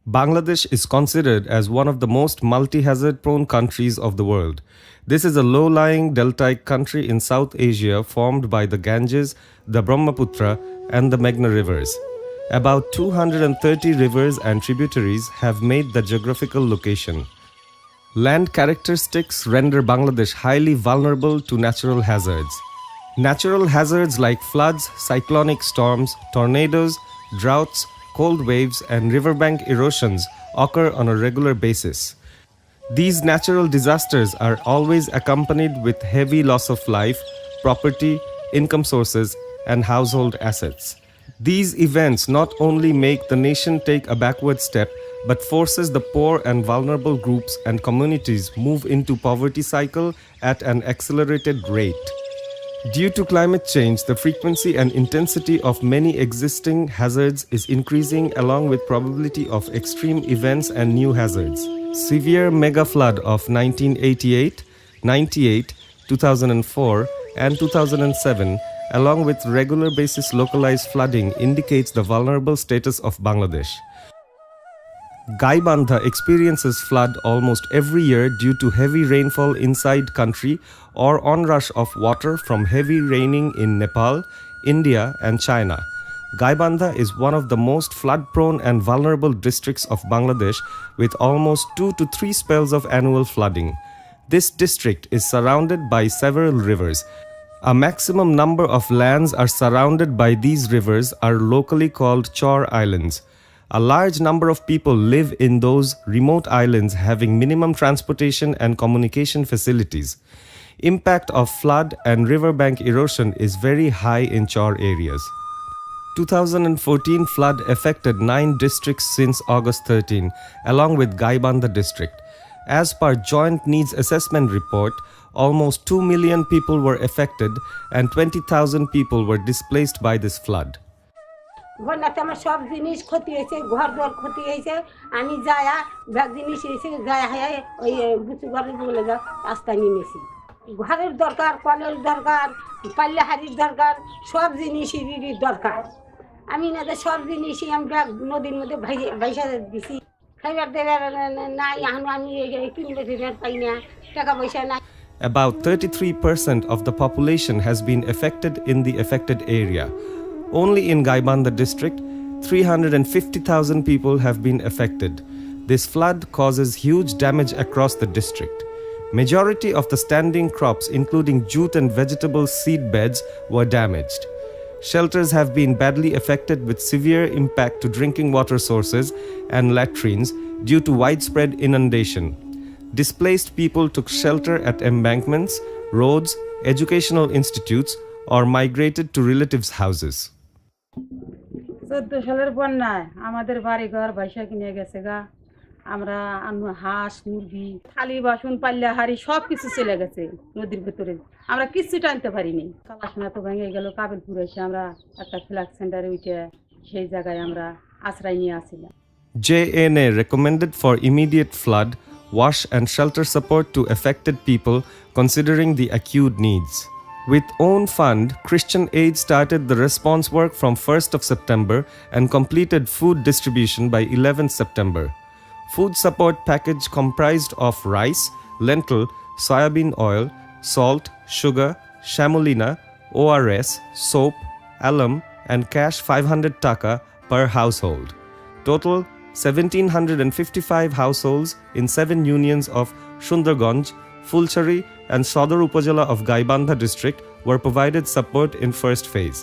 Bangladesh is considered as one of the most multi-hazard prone countries of the world. This is a low-lying deltaic country in South Asia formed by the Ganges, the Brahmaputra and the Meghna rivers. About 230 rivers and tributaries have made the geographical location. Land characteristics render Bangladesh highly vulnerable to natural hazards. Natural hazards like floods, cyclonic storms, tornadoes, droughts, cold waves, and riverbank erosions occur on a regular basis. These natural disasters are always accompanied with heavy loss of life, property, income sources, and household assets. These events not only make the nation take a backward step, but forces the poor and vulnerable groups and communities move into poverty cycle at an accelerated rate. Due to climate change, the frequency and intensity of many existing hazards is increasing along with probability of extreme events and new hazards. Severe mega flood of 1988, 98, 2004 and 2007 along with regular basis localized flooding indicates the vulnerable status of Bangladesh. Gaibandha experiences flood almost every year due to heavy rainfall inside country or onrush of water from heavy raining in Nepal, India and China. Gaibandha is one of the most flood-prone and vulnerable districts of Bangladesh with almost 2 to 3 spells of annual flooding. This district is surrounded by several rivers. A maximum number of lands are surrounded by these rivers are locally called Chor Islands. A large number of people live in those remote islands having minimum transportation and communication facilities. Impact of flood and riverbank erosion is very high in Chor areas. 2014 flood affected 9 districts since August 13, along with Gaibandha district. As per Joint Needs Assessment Report, almost 2 million people were affected and 20,000 people were displaced by this flood. বন্যাতে আমার সব জিনিস ক্ষতি হয়েছে, ঘরদোর ক্ষতি হয়েছে। আমি যায়া ব্যাগ জিনিস এসে যায়া হয়ে ওই বুচু ঘরের বলে যা রাস্তায় নেমেছি। ঘরের দরকার, কলের দরকার, পাল্লা হাড়ির দরকার, সব জিনিসেরই দরকার। আমি না সব জিনিসই আমি ব্যাগ নদীর মধ্যে ভাইসা দিছি। খাইবার দেবার নাই, এখন আমি কিনবে ফিরবার পাই না, টাকা পয়সা নাই। About 33% of the population has been affected in the affected area. Only in Gaibandha district, 350,000 people have been affected. This flood causes huge damage across the district. Majority of the standing crops including jute and vegetable seed beds were damaged. Shelters have been badly affected with severe impact to drinking water sources and latrines due to widespread inundation. Displaced people took shelter at embankments, roads, educational institutes or migrated to relatives' houses. 14 সালের বন্যায় আমাদের বাড়িঘর ভাইসা কিনে গেছে গা। আমরা হাঁস মুরগি থালি বাসন পাল্লা হাড়ি সব কিছু চলে গেছে নদীর ভিতরে। আমরা কিছু টানতে পারিনি। কালাসোনা তো ভেঙে গেল। কাবিলপুর এসে আমরা একটা ফ্ল্যাগ সেন্টারে উঠে সেই জায়গায় আমরা আশ্রয় নিয়ে আসিলাম। JNA recommended for immediate flood, wash and shelter support to affected people considering the acute needs. With own fund, Christian Aid started the response work from 1st of September and completed food distribution by 11th September. Food support package comprised of rice, lentil, soybean oil, salt, sugar, shamolina, ORS, soap, alum and cash 500 taka per household. Total 1,755 households in 7 unions of Sundarganj, Fulchari and Sodar Upazila of Gaibandha district were provided support in first phase.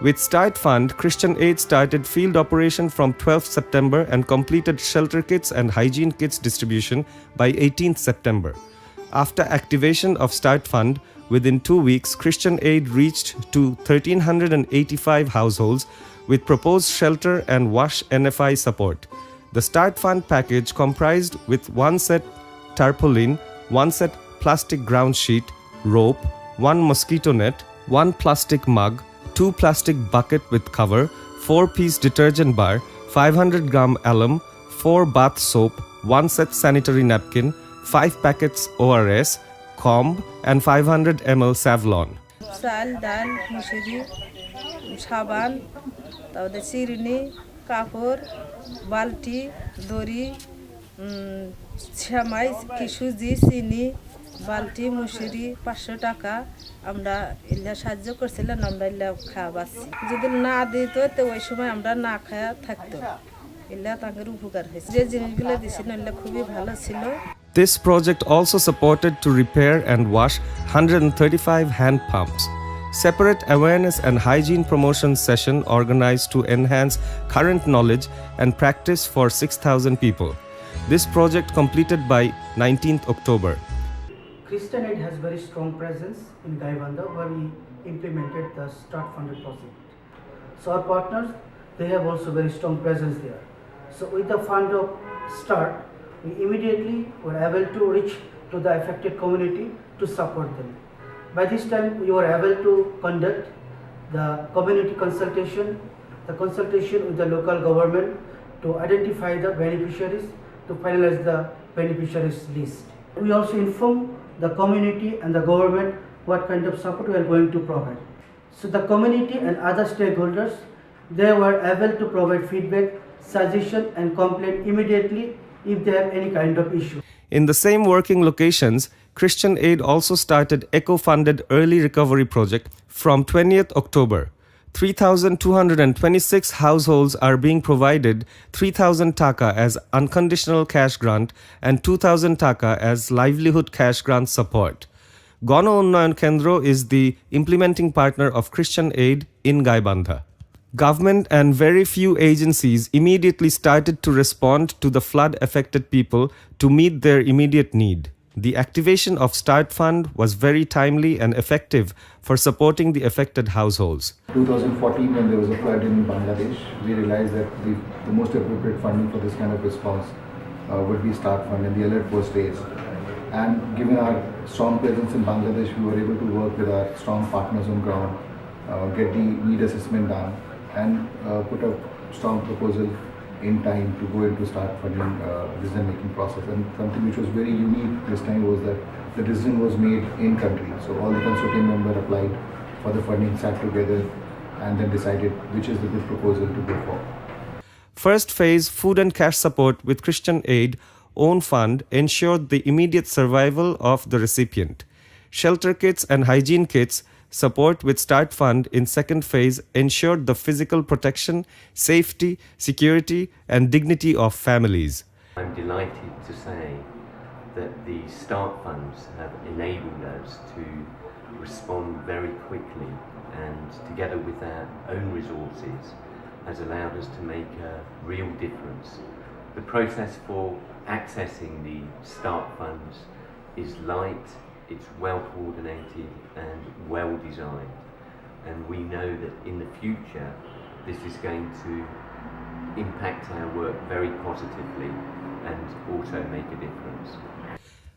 With Start Fund, Christian Aid started field operation from 12th September and completed shelter kits and hygiene kits distribution by 18th September. After activation of Start Fund, within 2 weeks, Christian Aid reached to 1,385 households with proposed shelter and wash NFI support. The Start Fund package comprised with 1 set tarpaulin, 1 set plastic ground sheet, rope, 1 mosquito net, 1 plastic mug, 2 plastic bucket with cover, 4-piece detergent bar, 500 gram alum, 4 bath soap, 1 set sanitary napkin, 5 packets ORS, comb and 500 ml Savlon. চাল ডাল মুসুরি সাবান তারপরে চিরুনি কাপড় বালতি দড়ি সেমাই কি সুজি চিনি বালতি মুসুরি 500 টাকা আমরা এলা সাহায্য করছিলাম আমরা এলা খাওয়া পাচ্ছি যদি না দিত তো ওই সময় আমরা না খাওয়া থাকতো এলা তাদের উপকার হয়েছে যে জিনিসগুলো দিছিল এলা খুবই ভালো ছিল This project also supported to repair and wash 135 hand pumps. Separate awareness and hygiene promotion session organized to enhance current knowledge and practice for 6,000 people. This project completed by 19th October. Christian Aid has very strong presence in Gaibandha where we implemented the Start Funded project. So our partners, they have also very strong presence there. So with the fund of Start, we immediately were able to reach to the affected community to support them. By this time, we were able to conduct the community consultation, with the local government to identify the beneficiaries, to finalize the beneficiaries list. We also inform the community and the government what kind of support we are going to provide. So the community and other stakeholders, they were able to provide feedback, suggestion and complaint immediately if they have any kind of issue. In the same working locations, Christian Aid also started eco-funded early recovery project from 20th October. 3,226 households are being provided 3,000 taka as unconditional cash grant and 2,000 taka as livelihood cash grant support. Gono Unnayan Kendro is the implementing partner of Christian Aid in Gaibandha. Government and very few agencies immediately started to respond to the flood-affected people to meet their immediate need. The activation of Start Fund was very timely and effective for supporting the affected households. 2014, when there was a flood in Bangladesh, we realized that the most appropriate funding for this kind of response would be Start Fund, and the alert was raised. And given our strong presence in Bangladesh, we were able to work with our strong partners on ground, get the need assessment done, and put a strong proposal in time to go into Start Funding decision-making process. And something which was very unique this time was that the decision was made in country. So all the consortium members applied for the funding, sat together, and then decided which is the good proposal to go for. First phase food and cash support with Christian Aid own fund ensured the immediate survival of the recipient. Shelter kits and hygiene kits support with Start Fund in second phase ensured the physical protection, safety, security and dignity of families. I'm delighted to say that the Start Funds have enabled us to respond very quickly, and together with our own resources has allowed us to make a real difference. The process for accessing the Start Funds is light, it's well coordinated and well designed, and we know that in the future this is going to impact our work very positively and also make a difference.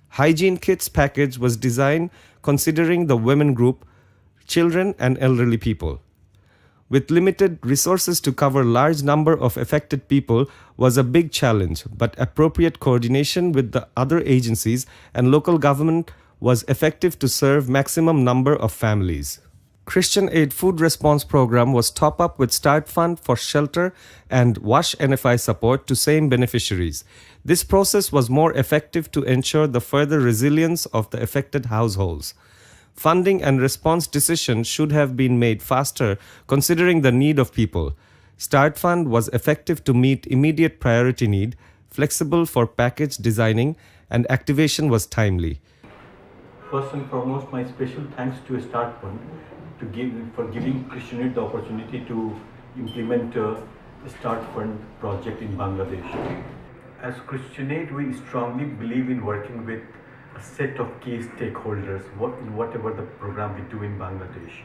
Hygiene kits package was designed considering the women group, children and elderly people. With limited resources to cover large number of affected people was a big challenge, but appropriate coordination with the other agencies and local government was effective to serve maximum number of families. Christian Aid Food Response Program was top up with Start Fund for shelter and Wash NFI support to same beneficiaries. This process was more effective to ensure the further resilience of the affected households. Funding and response decisions should have been made faster considering the need of people. Start Fund was effective to meet immediate priority need, flexible for package designing, and activation was timely. First and foremost, my special thanks to Start Fund for giving Christian Aid the opportunity to implement a Start Fund project in Bangladesh. As Christian Aid, we strongly believe in working with a set of key stakeholders in whatever the program we do in Bangladesh.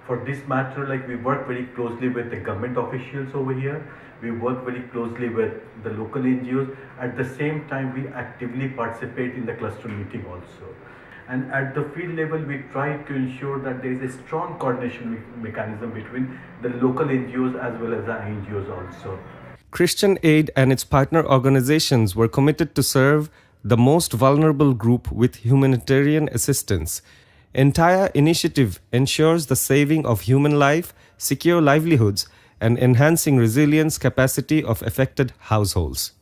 For this matter, we work very closely with the government officials over here. We work very closely with the local NGOs. At the same time, we actively participate in the cluster meeting also. And at the field level, we try to ensure that there is a strong coordination mechanism between the local NGOs as well as the NGOs also. Christian Aid and its partner organizations were committed to serve the most vulnerable group with humanitarian assistance. Entire initiative ensures the saving of human life, secure livelihoods, and enhancing resilience capacity of affected households.